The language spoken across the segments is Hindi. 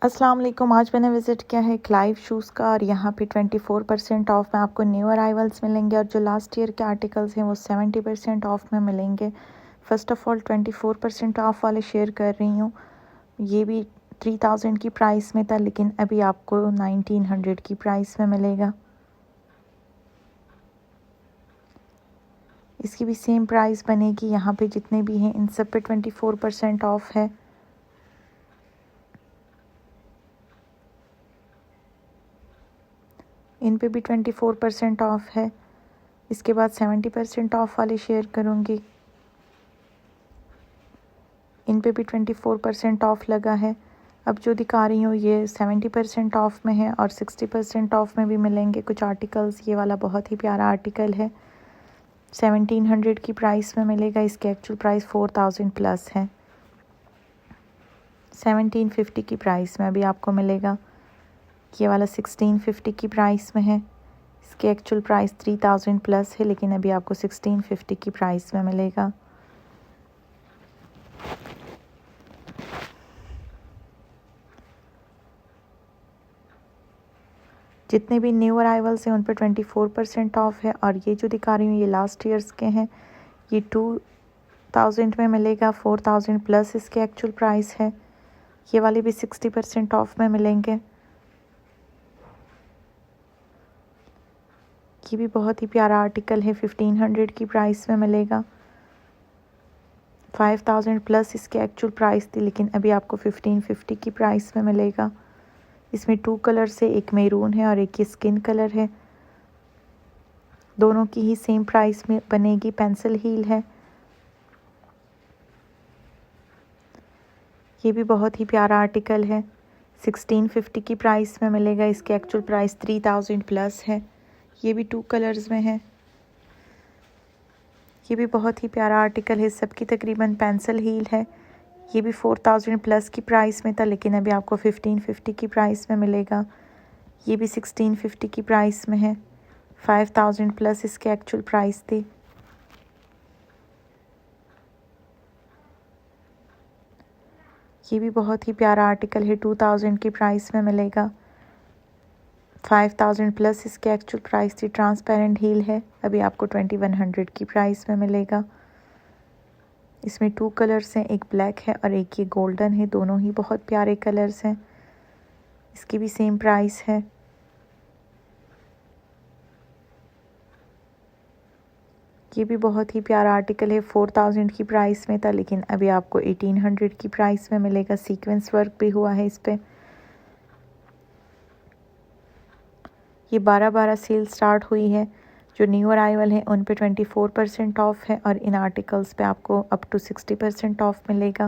अस्सलाम वालेकुम। आज मैंने विज़िट किया है क्लाइव शूज़ का और यहाँ पे 24% ऑफ में आपको न्यू अराइवल्स मिलेंगे और जो लास्ट ईयर के आर्टिकल्स हैं वो 70% ऑफ में मिलेंगे। फ़र्स्ट ऑफ़ ऑल 24% ऑफ वाले शेयर कर रही हूँ। ये भी 3000 की प्राइस में था, लेकिन अभी आपको 1900 की प्राइस में मिलेगा। इसकी भी सेम प्राइस बनेगी। यहाँ पे जितने भी हैं इन सब पे 24% ऑफ है। इन पे भी 24% ऑफ है। इसके बाद 70% ऑफ वाले शेयर करूँगी। इन पे भी 24% ऑफ लगा है। अब जो दिखा रही हूँ ये 70% ऑफ में है और 60% ऑफ में भी मिलेंगे कुछ आर्टिकल्स। ये वाला बहुत ही प्यारा आर्टिकल है, 1700 की प्राइस में मिलेगा। इसकी एक्चुअल प्राइस 4000 प्लस है। 1750 की प्राइस में अभी आपको मिलेगा। ये वाला 1650 की प्राइस में है। इसकी एक्चुअल प्राइस 3000 प्लस है, लेकिन अभी आपको 1650 की प्राइस में मिलेगा। जितने भी न्यू अराइवल्स हैं उन पर 24% ऑफ है। और ये जो दिखा रही हूँ ये लास्ट ईयर्स के हैं। ये 2000 में मिलेगा, 4000 प्लस इसके एक्चुअल प्राइस है। ये वाले भी 60% ऑफ में मिलेंगे। ये भी बहुत ही प्यारा आर्टिकल है, 1500 की प्राइस में मिलेगा। 5000 प्लस इसके एक्चुअल प्राइस थी, लेकिन अभी आपको 1550 की प्राइस में मिलेगा। इसमें 2 कलर से, एक मैरून है और एक ये स्किन कलर है। दोनों की ही सेम प्राइस में बनेगी। पेंसिल हील है। ये भी बहुत ही प्यारा आर्टिकल है, 1650 की प्राइस में मिलेगा। इसकी एक्चुअल प्राइस 3000 प्लस है। ये भी 2 कलर्स में है। ये भी बहुत ही प्यारा आर्टिकल है, सबकी तकरीबन पेंसिल हील है। ये भी 4000 प्लस की प्राइस में था, लेकिन अभी आपको 1550 की प्राइस में मिलेगा। ये भी 1650 की प्राइस में है। 5000 प्लस इसके एक्चुअल प्राइस थी। ये भी बहुत ही प्यारा आर्टिकल है, 2000 की प्राइस में मिलेगा। 5000 प्लस इसके एक्चुअल प्राइस थी। ट्रांसपेरेंट हील है, अभी आपको 2100 की प्राइस में मिलेगा। इसमें 2 कलर्स हैं, एक ब्लैक है और एक ये गोल्डन है। दोनों ही बहुत प्यारे कलर्स हैं। इसकी भी सेम प्राइस है। ये भी बहुत ही प्यारा आर्टिकल है, 4000 की प्राइस में था, लेकिन अभी आपको 1800 की प्राइस में मिलेगा। सीक्वेंस वर्क भी हुआ है इस पे। ये 12/12 सेल स्टार्ट हुई है। जो न्यू अराइवल है उन पे 24% ऑफ है और इन आर्टिकल्स पे आपको अप टू 60% ऑफ मिलेगा।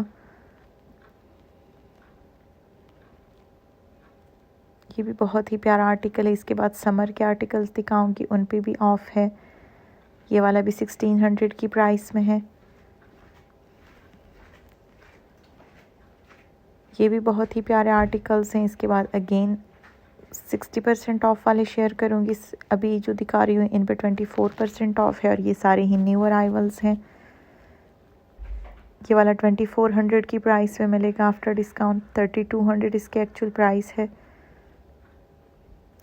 ये भी बहुत ही प्यारा आर्टिकल है। इसके बाद समर के आर्टिकल्स दिखाऊंगी, उन पे भी ऑफ है। ये वाला भी 1600 की प्राइस में है। ये भी बहुत ही प्यारे आर्टिकल्स हैं। इसके बाद अगेन 60% ऑफ वाले शेयर करूँगी। अभी जो दिखा रही हूँ इन पे 24% ऑफ है और ये सारे ही न्यू अराइवल्स हैं। ये वाला 2400 की प्राइस में मिलेगा आफ्टर डिस्काउंट। 3200 इसके एक्चुअल प्राइस है।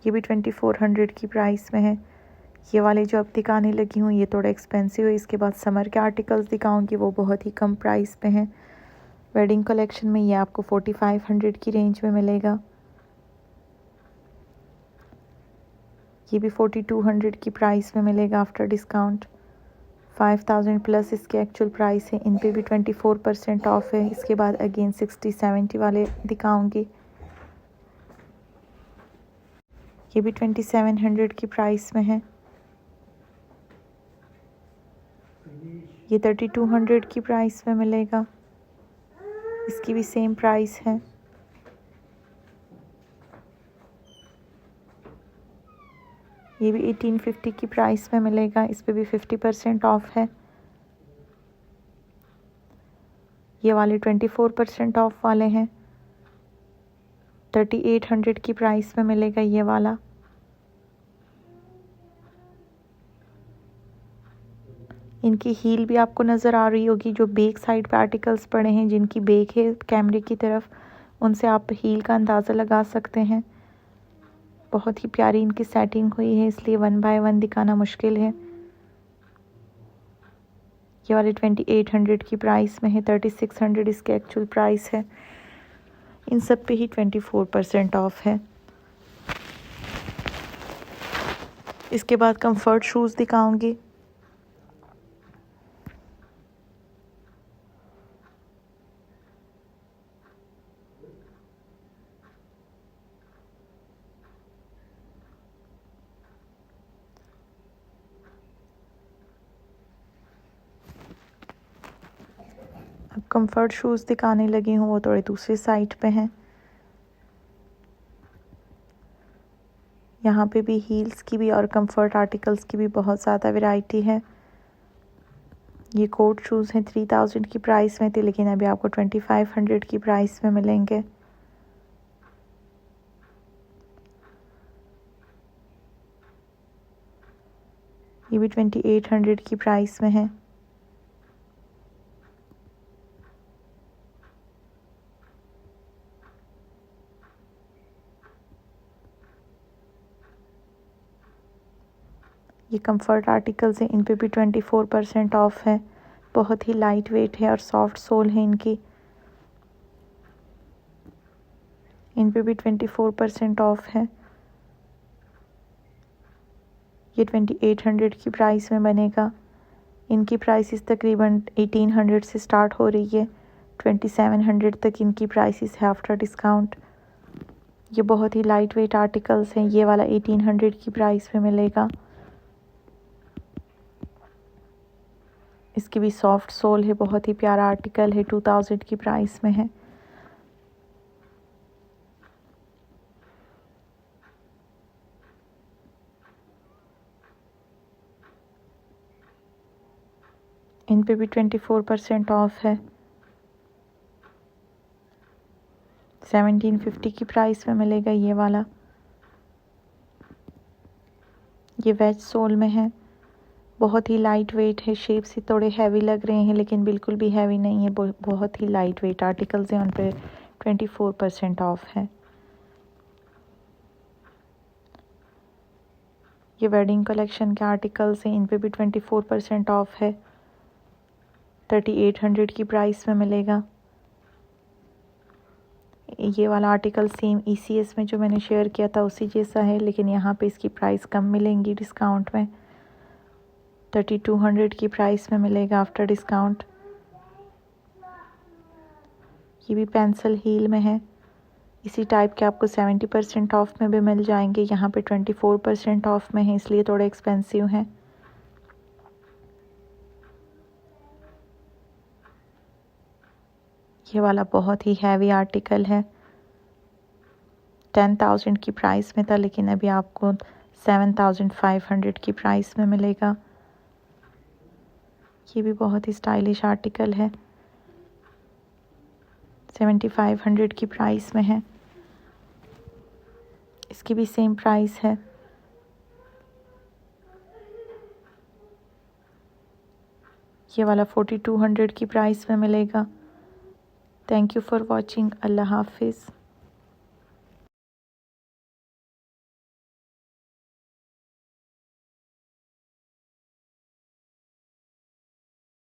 ये भी 2400 की प्राइस में है। ये वाले जो अब दिखाने लगी हूँ ये थोड़ा एक्सपेंसिव है। इसके बाद समर के आर्टिकल्स दिखाऊंगी, वो बहुत ही कम प्राइस पे हैं। वेडिंग कलेक्शन में ये आपको 4500 की रेंज में मिलेगा। ये भी 4200 की प्राइस में मिलेगा आफ्टर डिस्काउंट। 5000 प्लस इसके एक्चुअल प्राइस है। इन पे भी 24% ऑफ है। इसके बाद अगेन 60-70 वाले दिखाऊंगी। ये भी 2700 की प्राइस में है। ये 3200 की प्राइस में मिलेगा। इसकी भी सेम प्राइस है। ये भी 1850 की प्राइस में मिलेगा। इस पे भी 50% ऑफ है। ये वाले 24% ऑफ वाले हैं। 3800 की प्राइस में मिलेगा ये वाला। इनकी हील भी आपको नज़र आ रही होगी। जो बैक साइड पे आर्टिकल्स पड़े हैं, जिनकी बैक है कैमरे की तरफ, उनसे आप हील का अंदाज़ा लगा सकते हैं। बहुत ही प्यारी इनकी सेटिंग हुई है, इसलिए 1 बाय 1 दिखाना मुश्किल है। ये वाले 2800 की प्राइस में है, 3600 इसके एक्चुअल प्राइस है। इन सब पे ही 24% ऑफ है। इसके बाद कंफर्ट शूज़ दिखाऊंगी। अब कंफर्ट शूज़ दिखाने लगी हूँ, वो थोड़े दूसरी साइड पे हैं। यहाँ पे भी हील्स की भी और कंफर्ट आर्टिकल्स की भी बहुत ज़्यादा वैरायटी है। ये कोट शूज़ हैं, 3000 की प्राइस में थे, लेकिन अभी आपको 2500 की प्राइस में मिलेंगे। ये भी 2800 की प्राइस में है। ये कंफर्ट आर्टिकल्स हैं, इन पे भी 24% ऑफ है। बहुत ही लाइट वेट है और सॉफ्ट सोल है इनकी। इन पे भी 24% ऑफ है। ये 2800 की प्राइस में बनेगा। इनकी प्राइसेस तकरीबन 1800 से स्टार्ट हो रही है, 2700 तक इनकी प्राइसेस है आफ्टर डिस्काउंट। ये बहुत ही लाइट वेट आर्टिकल्स हैं। ये वाला 1800 की प्राइस में मिलेगा। इसकी भी सॉफ्ट सोल है, बहुत ही प्यारा आर्टिकल है, 2000 की प्राइस में है। इन पे भी 24% ऑफ है। 1750 की प्राइस में मिलेगा ये वाला। ये वेज सोल में है, बहुत ही लाइट वेट है। शेप से थोड़े हैवी लग रहे हैं, लेकिन बिल्कुल भी हैवी नहीं है। बहुत ही लाइट वेट आर्टिकल्स हैं, उन पे 24% ऑफ है। ये वेडिंग कलेक्शन के आर्टिकल्स हैं, इन पे भी 24% ऑफ है। 3800 की प्राइस में मिलेगा। ये वाला आर्टिकल सेम ECS में जो मैंने शेयर किया था उसी जैसा है, लेकिन यहाँ पे इसकी प्राइस कम मिलेंगी डिस्काउंट में। 3200 की प्राइस में मिलेगा आफ्टर डिस्काउंट। ये भी पेंसिल हील में है। इसी टाइप के आपको 70% ऑफ में भी मिल जाएंगे। यहाँ पे 24% ऑफ में है, इसलिए थोड़े एक्सपेंसिव हैं। ये वाला बहुत ही हैवी आर्टिकल है, 10,000 की प्राइस में था, लेकिन अभी आपको 7,500 की प्राइस में मिलेगा। ये भी बहुत ही स्टाइलिश आर्टिकल है, 7500 की प्राइस में है। इसकी भी सेम प्राइस है। ये वाला 4200 की प्राइस में मिलेगा। Thank you for watching. अल्लाह हाफिज़।